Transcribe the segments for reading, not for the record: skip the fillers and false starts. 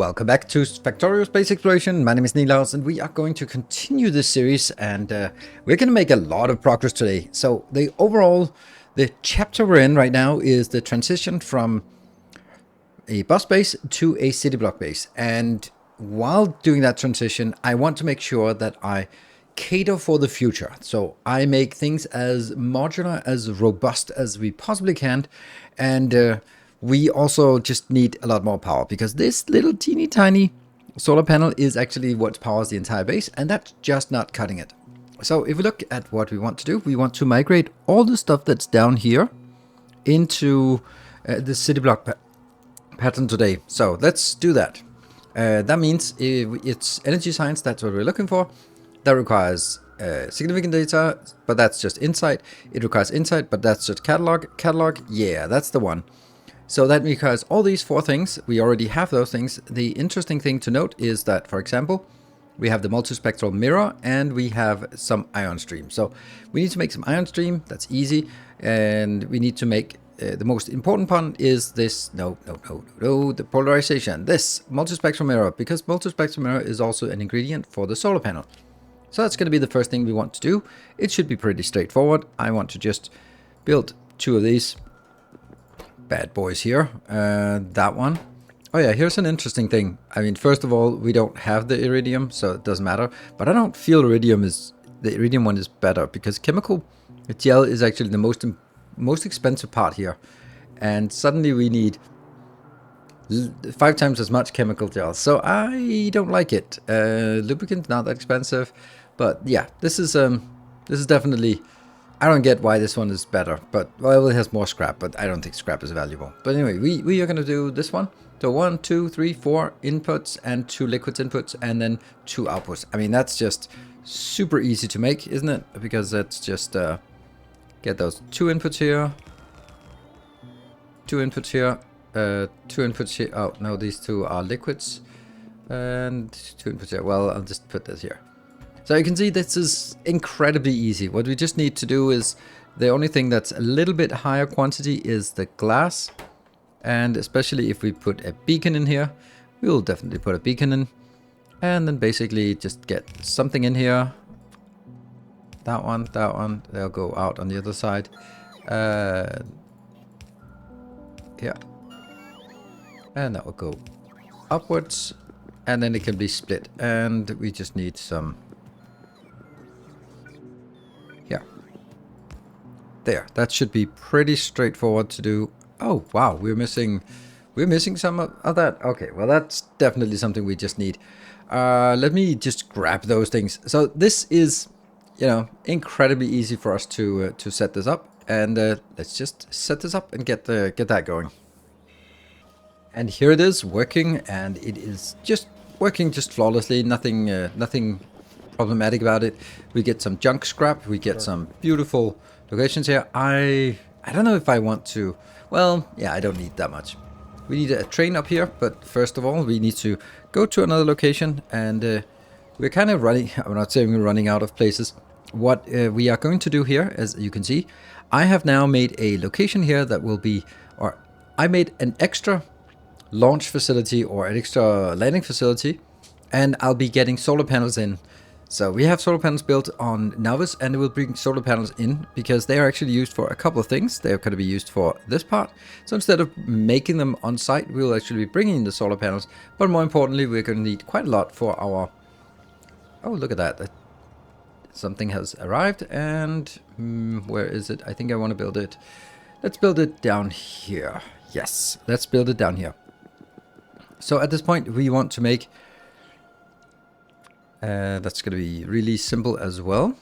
Welcome back to Factorio Space Exploration. My name is Nilaus and we are going to continue this series, and we're going to make a lot of progress today. So the chapter we're in right now is the transition from a bus base to a city block base. And while doing that transition, I want to make sure that I cater for the future. So I make things as modular, as robust as we possibly can. And we also just need a lot more power, because this little teeny tiny solar panel is actually what powers the entire base, and that's just not cutting it. So if we look at what we want to do, we want to migrate all the stuff that's down here into the city block pattern today. So let's do that. That means it's energy science, that's what we're looking for. That requires significant data, but that's just insight. It requires insight, but that's just catalog. Yeah, that's the one. So that requires all these four things. We already have those things. The interesting thing to note is that, for example, we have the multispectral mirror and we have some ion stream. So we need to make some ion stream. That's easy. And we need to make the most important one is this. No, the polarization. This multispectral mirror, because multispectral mirror is also an ingredient for the solar panel. So that's going to be the first thing we want to do. It should be pretty straightforward. I want to just build two of these bad boys here. That one. Oh yeah, here's an interesting thing. I mean, first of all, we don't have the iridium, so it doesn't matter. But I don't feel the iridium one is better, because chemical gel is actually the most expensive part here. And suddenly we need 5 times as much chemical gel. So I don't like it. Lubricant, not that expensive. But yeah, this is definitely... I don't get why this one is better, but well, it has more scrap, but I don't think scrap is valuable. But anyway, we are going to do this one. So 1, 2, 3, 4 inputs and 2 liquids inputs, and then 2 outputs. I mean, that's just super easy to make, isn't it? Because that's just get those 2 inputs here, 2 inputs here, 2 inputs here. Oh no, these 2 are liquids, and 2 inputs here. Well, I'll just put this here. So you can see this is incredibly easy. What we just need to do is, the only thing that's a little bit higher quantity is the glass. And especially if we put a beacon in here, we will definitely put a beacon in. And then basically just get something in here. That one, they'll go out on the other side. Yeah. And that will go upwards. And then it can be split. And we just need some... There, that should be pretty straightforward to do. Oh, wow, we're missing some of that. Okay, well, that's definitely something we just need. Let me just grab those things. So this is, you know, incredibly easy for us to set this up. And let's just set this up and get that going. And here it is working, and it is just working just flawlessly. Nothing problematic about it. We get some junk scrap. We get some beautiful locations here. I don't know if I want to... Well, yeah, I don't need that much. We need a train up here, but first of all, we need to go to another location, and we're kind of running... I'm not saying we're running out of places. What we are going to do here, as you can see, I have now made a location here that will be... Or I made an extra launch facility or an extra landing facility, and I'll be getting solar panels in. So we have solar panels built on Navis, and we'll bring solar panels in because they are actually used for a couple of things. They're going to be used for this part. So instead of making them on site, we'll actually be bringing in the solar panels. But more importantly, we're going to need quite a lot for our... Oh, look at that. Something has arrived, and where is it? I think I want to build it. Let's build it down here. Yes, let's build it down here. So at this point, we want to make... that's going to be really simple as well.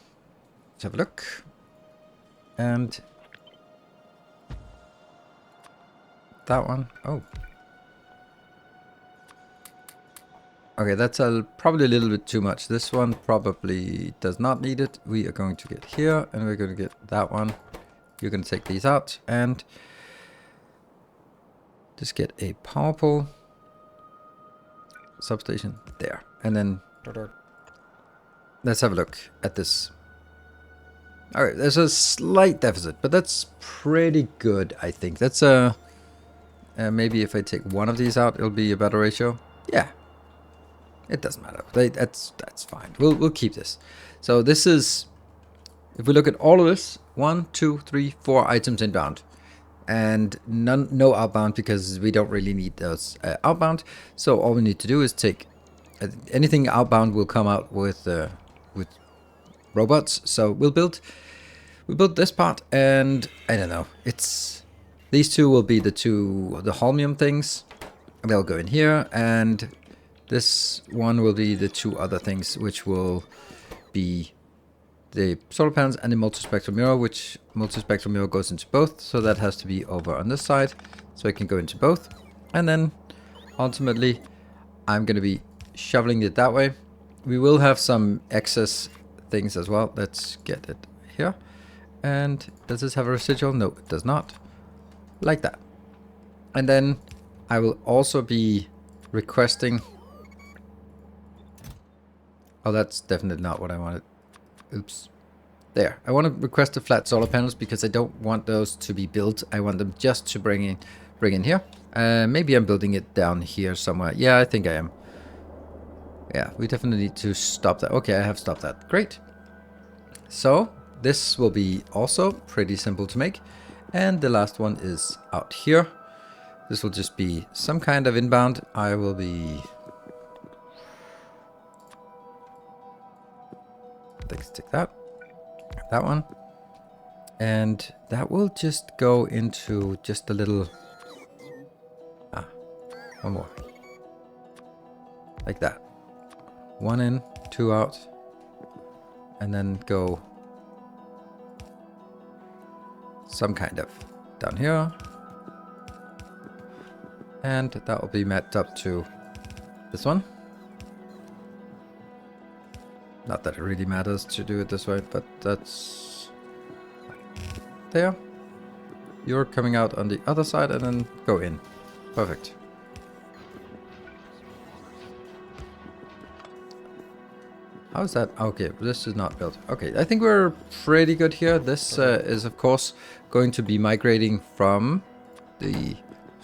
Let's have a look. And that one. Oh. Okay, that's probably a little bit too much. This one probably does not need it. We are going to get here, and we're going to get that one. You're going to take these out and just get a power pole. Substation. There. And then... Let's have a look at this. Alright, there's a slight deficit, but that's pretty good, I think. That's maybe if I take one of these out, it'll be a better ratio. Yeah, it doesn't matter. That's fine. We'll keep this. So this is, if we look at all of this, 1, 2, 3, 4 items inbound, and no outbound because we don't really need those outbound. So all we need to do is take anything outbound will come out with robots. So we build this part, and I don't know. It's these two will be the holmium things. They'll go in here, and this one will be the two other things, which will be the solar panels and the multispectral mirror, which multispectral mirror goes into both. So that has to be over on this side, so it can go into both. And then ultimately, I'm going to be shoveling it that way. We will have some excess things as well. Let's get it here. And does this have a residual? No, it does not. Like that. And then I will also be requesting... Oh, that's definitely not what I wanted. Oops. There. I want to request the flat solar panels because I don't want those to be built. I want them just to bring in here. Maybe I'm building it down here somewhere. Yeah, I think I am. Yeah, we definitely need to stop that. Okay, I have stopped that. Great. So this will be also pretty simple to make. And the last one is out here. This will just be some kind of inbound. I will be... Let's take that one, and that will just go into just a little, one more, like that, 1 in, 2 out, and then go some kind of down here, and that will be mapped up to this one. Not that it really matters to do it this way, but that's there. You're coming out on the other side and then go in. Perfect. How's that? Okay, this is not built. Okay, I think we're pretty good here. This is, of course, going to be migrating from the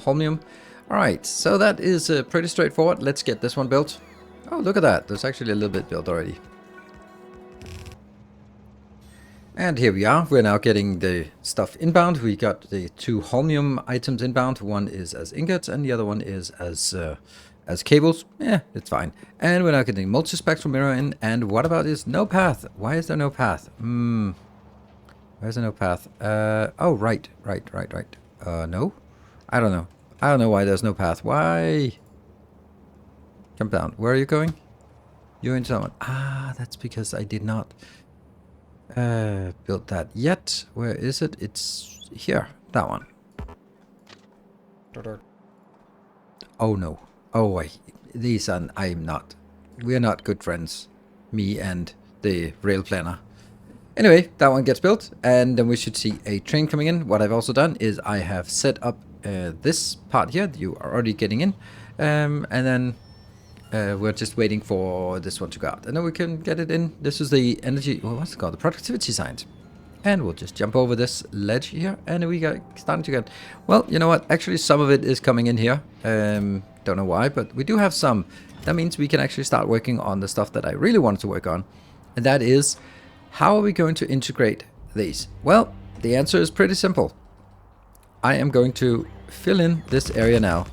holmium. All right, so that is pretty straightforward. Let's get this one built. Oh, look at that. There's actually a little bit built already. And here we are. We're now getting the stuff inbound. We got the 2 holmium items inbound. One is as ingots and the other one is as cables. Yeah, it's fine. And we're now getting multispectral mirror in. And what about this no path? Why is there no path? Where's the no path? Oh, right. No? I don't know. I don't know why there's no path. Why? Jump down. Where are you going? You're into that one. Ah, that's because I did not... built that yet. Where is it? It's here. That one. Oh no. Oh, these are... I'm not. We're not good friends. Me and the rail planner. Anyway, that one gets built. And then we should see a train coming in. What I've also done is I have set up this part here. You are already getting in. And then... we're just waiting for this one to go out. And then we can get it in. This is the energy... Well, what's it called? The productivity science. And we'll just jump over this ledge here. And we got starting to get... Well, you know what? Actually, some of it is coming in here. Don't know why, but we do have some. That means we can actually start working on the stuff that I really wanted to work on. And that is, how are we going to integrate these? Well, the answer is pretty simple. I am going to fill in this area now.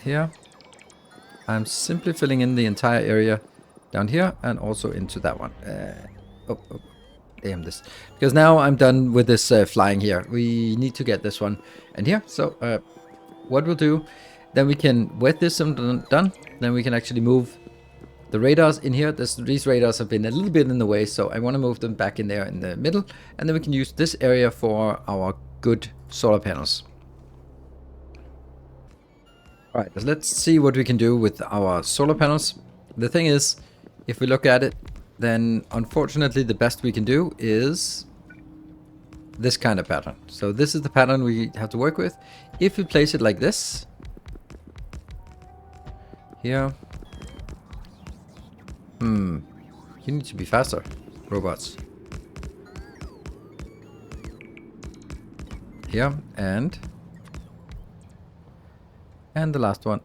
Here, I'm simply filling in the entire area down here and also into that one. Damn this. Because now I'm done with this flying here. We need to get this one in here. So what we'll do, then we can, with this done, then we can actually move the radars in here. These radars have been a little bit in the way, so I want to move them back in there in the middle. And then we can use this area for our good solar panels. Alright, let's see what we can do with our solar panels. The thing is, if we look at it, then unfortunately the best we can do is this kind of pattern. So this is the pattern we have to work with. If we place it like this, here, you need to be faster, robots. Here, and And the last one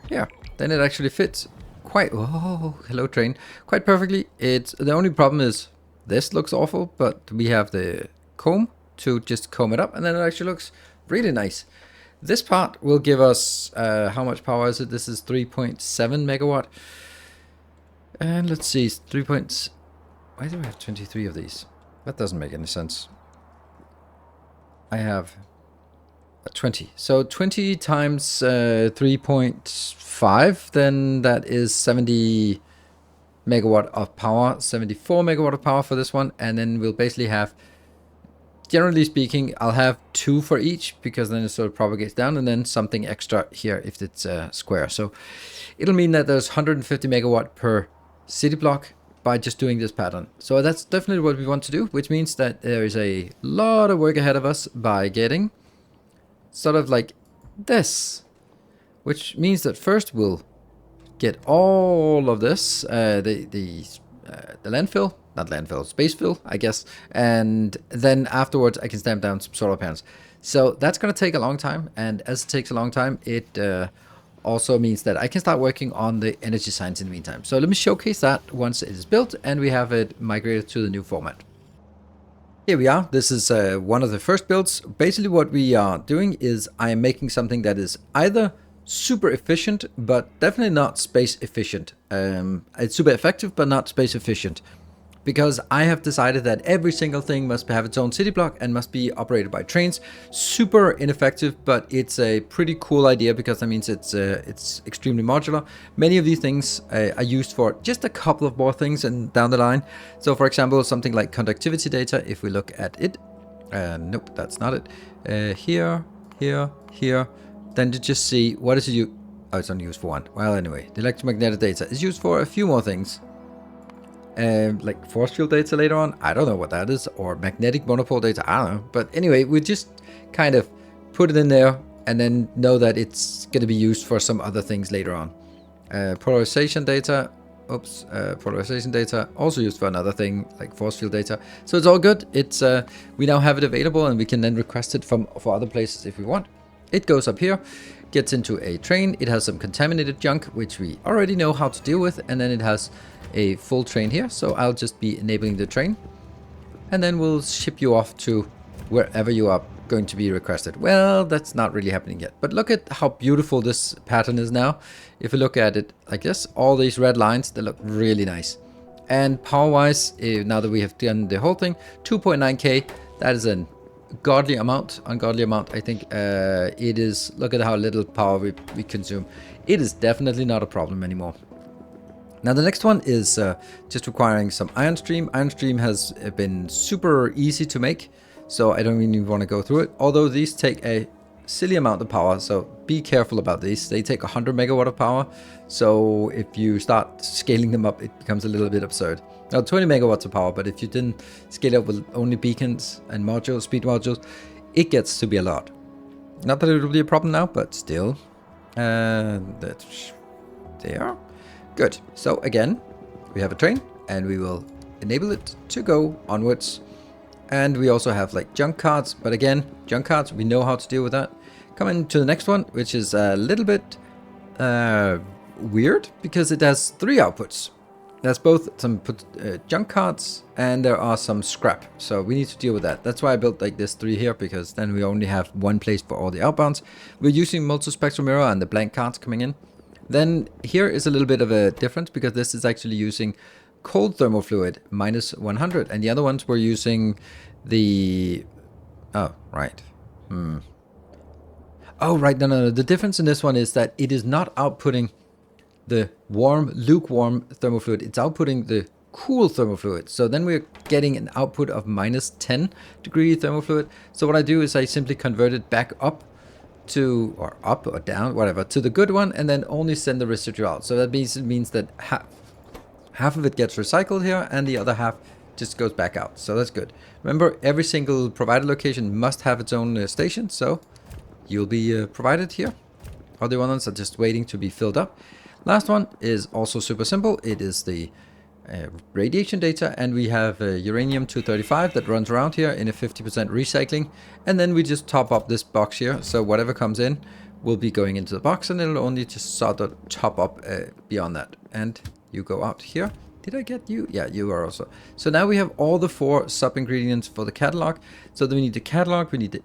here. Then it actually fits quite, oh, hello train, quite perfectly. It's, the only problem is this looks awful, but we have the comb to just comb it up, and then it actually looks really nice. This part will give us, how much power is it? This is 3.7 megawatt. And let's see, why do I have 23 of these? That doesn't make any sense. I have 20. So 20 times 3.5, then that is 70 megawatt of power, 74 megawatt of power for this one. And then we'll basically have, generally speaking, I'll have 2 for each, because then it sort of propagates down, and then something extra here if it's square. So it'll mean that there's 150 megawatt per city block by just doing this pattern. So that's definitely what we want to do, which means that there is a lot of work ahead of us by getting sort of like this, which means that first we'll get all of this, the landfill, not landfill, space fill, I guess, and then afterwards I can stamp down some solar panels. So that's going to take a long time, and as it takes a long time, it also means that I can start working on the energy science in the meantime. So let me showcase that once it is built and we have it migrated to the new format. Here we are. This is one of the first builds. Basically what we are doing is I am making something that is either super efficient, but definitely not space efficient. It's super effective, but not space efficient. Because I have decided that every single thing must have its own city block and must be operated by trains. Super ineffective, but it's a pretty cool idea because that means it's extremely modular. Many of these things are used for just a couple of more things and down the line. So for example, something like conductivity data, if we look at it, nope, that's not it. Here, then to just see what is it oh, it's only used for one. Well, anyway, the electromagnetic data is used for a few more things. Like force field data later on, I don't know what that is, or magnetic monopole data, I don't know. But anyway, we just kind of put it in there and then know that it's going to be used for some other things later on. Polarization data, polarization data also used for another thing like force field data. So it's all good. It's we now have it available and we can then request it for other places if we want. It goes up here, gets into a train. It has some contaminated junk, which we already know how to deal with, and then it has a full train here. So I'll just be enabling the train, and then we'll ship you off to wherever you are going to be requested. Well, that's not really happening yet, but look at how beautiful this pattern is now. If you look at it like this, all these red lines, they look really nice. And power wise, now that we have done the whole thing, 2.9k, that is an ungodly amount, I think. It is, look at how little power we consume. It is definitely not a problem anymore. Now the next one is just requiring some ion stream. Ion stream has been super easy to make, so I don't really want to go through it. Although these take a silly amount of power, so be careful about these. They take 100 megawatt of power, so if you start scaling them up, it becomes a little bit absurd. Now 20 megawatts of power, but if you didn't scale up with only beacons and modules, speed modules, it gets to be a lot. Not that it will be a problem now, but still, that's there. Good. So again, we have a train and we will enable it to go onwards. And we also have like junk cards, but again, junk cards, we know how to deal with that. Coming to the next one, which is a little bit weird because it has 3 outputs. There's both some junk cards and there are some scrap. So we need to deal with that. That's why I built like this 3 here, because then we only have one place for all the outbounds. We're using multispectral mirror and the blank cards coming in. Then here is a little bit of a difference because this is actually using cold thermal fluid minus 100, and the other ones were using the, oh right, oh right, no, the difference in this one is that it is not outputting the lukewarm thermal fluid, it's outputting the cool thermal fluid. So then we're getting an output of minus 10 degree thermal fluid. So what I do is I simply convert it back up to, or up or down, whatever, to the good one, and then only send the residual out. So that means that half of it gets recycled here and the other half just goes back out. So that's good. Remember, every single provider location must have its own station, so you'll be provided here. Other ones are just waiting to be filled up. Last one is also super simple. It is the radiation data, and we have uranium-235 that runs around here in a 50% recycling, and then we just top up this box here, so whatever comes in will be going into the box, and it'll only just sort of top up beyond that. And you go out here. Did I get you? Yeah, you are also. So now we have all the 4 sub-ingredients for the catalog. So then we need the catalog, we need the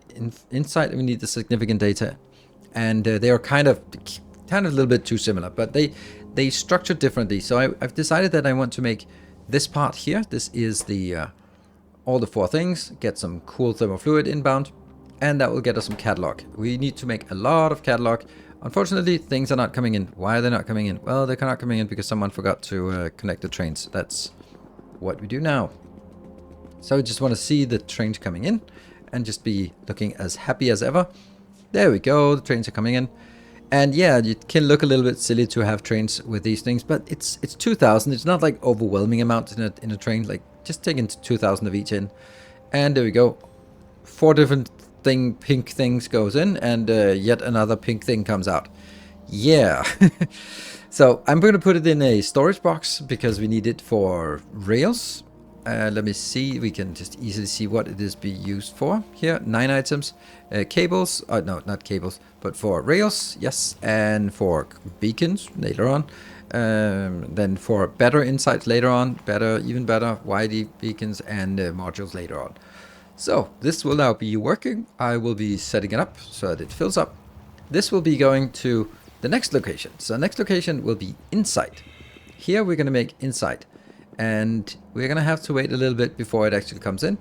insight, and we need the significant data. And they are kind of a little bit too similar, but they structure differently. So I've decided that I want to make this part here. This is the all the 4 things, get some cool thermofluid inbound, and that will get us some catalog. We need to make a lot of catalog. Unfortunately, things are not coming in. Why are they not coming in? Well, they're not coming in because someone forgot to connect the trains. That's what we do now. So I just want to see the trains coming in and just be looking as happy as ever. There we go, the trains are coming in. And yeah, it can look a little bit silly to have trains with these things, but it's 2,000. It's not like overwhelming amounts in a train. Like just taking 2,000 of each in. And there we go. 4 different pink things goes in, and yet another pink thing comes out. Yeah. So I'm going to put it in a storage box because we need it for rails. Let me see. We can just easily see what it is being used for here. 9 items. Cables. No, not cables, but for rails. Yes. And for beacons later on. Then for better insights later on. Even better YD beacons and modules later on. So this will now be working. I will be setting it up so that it fills up. This will be going to the next location. So the next location will be Insight. Here we're going to make Insight. And we're going to have to wait a little bit before it actually comes in.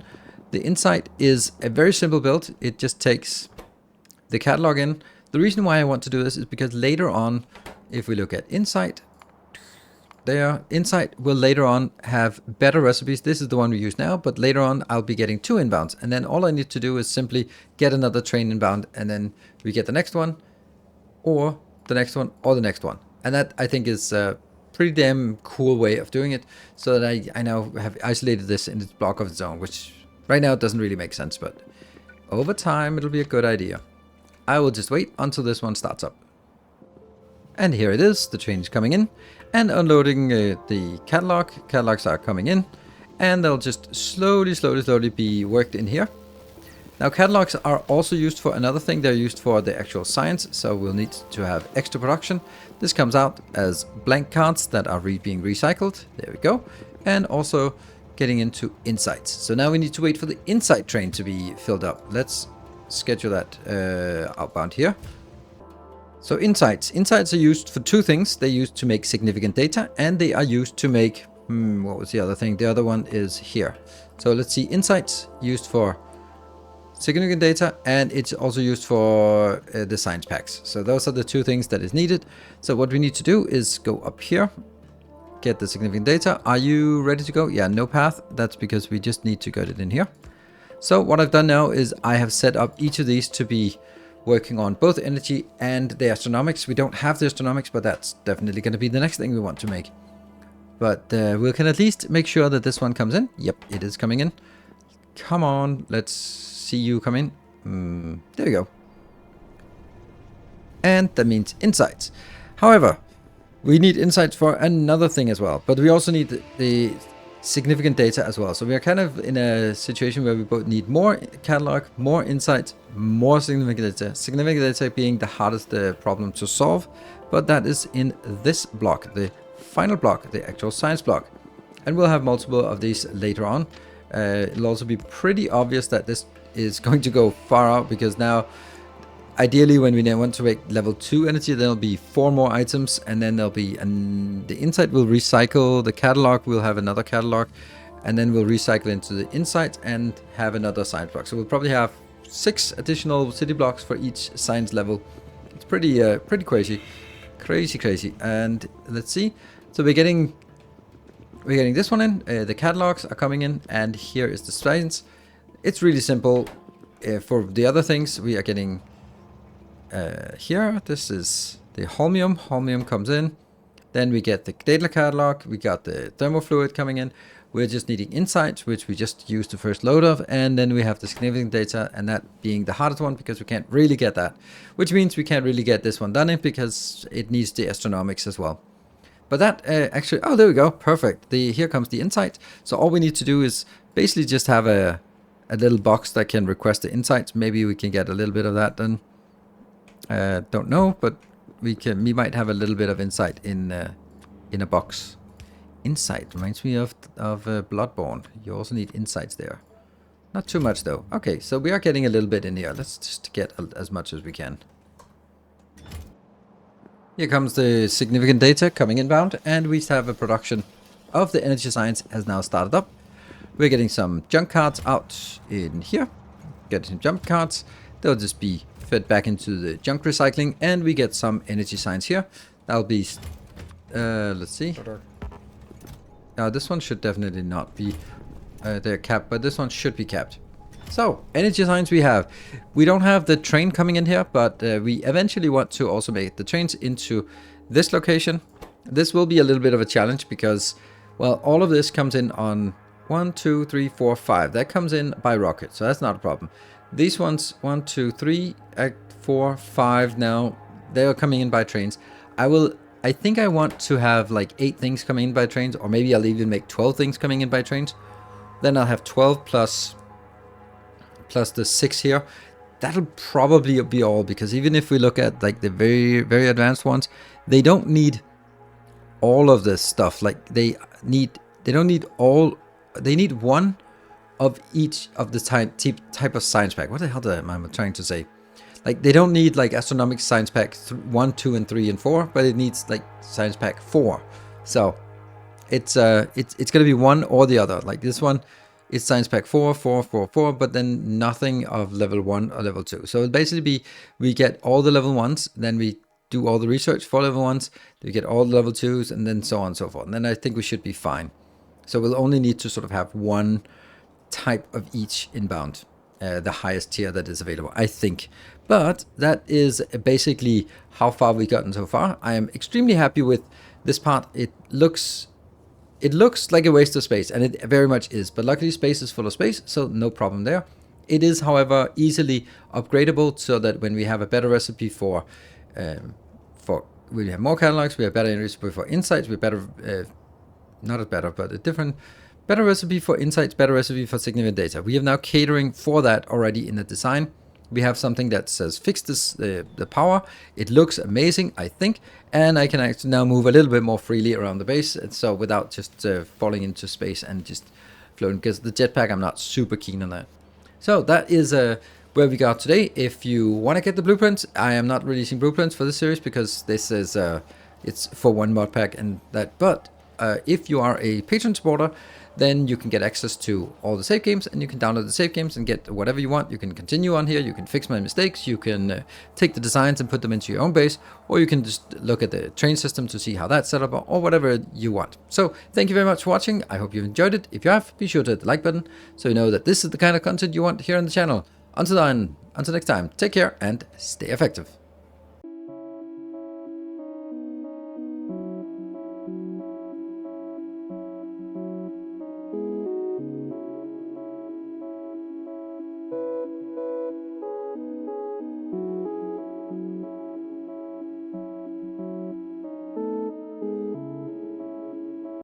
The Insight is a very simple build. It just takes the catalog in. The reason why I want to do this is because later on, if we look at Insight, there, Insight will later on have better recipes. This is the one we use now, but later on I'll be getting 2 inbounds. And then all I need to do is simply get another train inbound, and then we get the next one, or the next one, or the next one. And that, I think, is a pretty damn cool way of doing it, so that I now have isolated this in its block of its own, which right now it doesn't really make sense, but over time it'll be a good idea. I will just wait until this one starts up. And here it is, the train is coming in and unloading the catalog. Catalogs are coming in, and they'll just slowly be worked in here. Now catalogs are also used for another thing. They're used for the actual science, so we'll need to have extra production. This comes out as blank cards that are being recycled. There we go. And also getting into insights. So now we need to wait for the insight train to be filled up. Let's schedule that outbound here. So insights are used for 2 things. They're used to make significant data, and they are used to make, what was the other thing? The other one is here. So let's see, insights used for significant data, and it's also used for the science packs. So those are the 2 things that is needed. So what we need to do is go up here, get the significant data. Are you ready to go? Yeah, no path. That's because we just need to get it in here. So what I've done now is I have set up each of these to be working on both energy and the astronomics. We don't have the astronomics, but that's definitely going to be the next thing we want to make. But we can at least make sure that this one comes in. Yep, it is coming in. Come on, let's see you come in. There we go. And that means insights. However, we need insights for another thing as well, but we also need the significant data as well. So we are kind of in a situation where we both need more catalog, more insights, more significant data. Significant data being the hardest problem to solve, but that is in this block, the final block, the actual science block. And we'll have multiple of these later on. It'll also be pretty obvious that this is going to go far out, because now ideally when we want to make level 2 energy, there'll be 4 more items, and then there'll be the insight will recycle the catalog. We'll have another catalog, and then we'll recycle into the insight and have another science block. So we'll probably have 6 additional city blocks for each science level. It's pretty crazy. And let's see. So we're getting this one in. The catalogs are coming in, and here is the science. It's really simple. For the other things, we are getting here. This is the holmium. Holmium comes in. Then we get the data catalog. We got the thermofluid coming in. We're just needing insights, which we just used the first load of. And then we have the significant data, and that being the hardest one because we can't really get that. Which means we can't really get this one done in because it needs the astronomics as well. But that actually, oh, there we go. Perfect. Here comes the insight. So all we need to do is basically just have a little box that can request the insights. Maybe we can get a little bit of that done. Don't know, but we might have a little bit of insight in a box. Insight reminds me of Bloodborne. You also need insights there. Not too much though. Okay, so we are getting a little bit in here. Let's just get as much as we can. Here comes the significant data coming inbound, and we have a production of the energy science has now started up. We're getting some junk cards out in here. Getting some junk cards. They'll just be fed back into the junk recycling, and we get some energy science here. That'll be, let's see. This one should definitely not be they're capped, but this one should be capped. So, energy science we have. We don't have the train coming in here, but we eventually want to also make the trains into this location. This will be a little bit of a challenge because, well, all of this comes in on 1, 2, 3, 4, 5. That comes in by rocket, so that's not a problem. These ones, 1, 2, 3, 4, 5 now, they are coming in by trains. I think I want to have like 8 things coming in by trains, or maybe I'll even make 12 things coming in by trains. Then I'll have 12 plus the 6 here. That'll probably be all, because even if we look at like the very, very advanced ones, they don't need all of this stuff. Like they don't need all, they need one of each of the type of science pack. What the hell am I trying to say? Like they don't need like astronomical science pack 1, 2, and 3, and 4, but it needs like science pack 4. So it's gonna be one or the other. Like this one is science pack 4, 4, 4, 4, but then nothing of level 1 or level 2. So it'll basically be we get all the level 1s, then we do all the research for level 1s, we get all the level 2s, and then so on and so forth. And then I think we should be fine. So we'll only need to sort of have one type of each inbound, the highest tier that is available, I think. But that is basically how far we've gotten so far. I am extremely happy with this part. It looks like a waste of space, and it very much is. But luckily, space is full of space, so no problem there. It is, however, easily upgradable, so that when we have a better recipe for we have more catalogs, we have better recipe for insights, we better not as better, but a different better recipe for insights, better recipe for significant data. We have now catering for that already in the design. We have something that says fix this, the power. It looks amazing, I think, and I can actually now move a little bit more freely around the base, and so without just falling into space and just floating, because the jetpack, I'm not super keen on that. So that is where we got today. If you want to get the blueprints, I am not releasing blueprints for this series because this is it's for one mod pack and that. But if you are a patron supporter, then you can get access to all the save games, and you can download the save games and get whatever you want. You can continue on here, you can fix my mistakes, you can take the designs and put them into your own base, or you can just look at the train system to see how that's set up, or whatever you want. So thank you very much for watching. I hope you've enjoyed it. If you have, be sure to hit the like button so you know that this is the kind of content you want here on the channel. Until next time, take care and stay effective.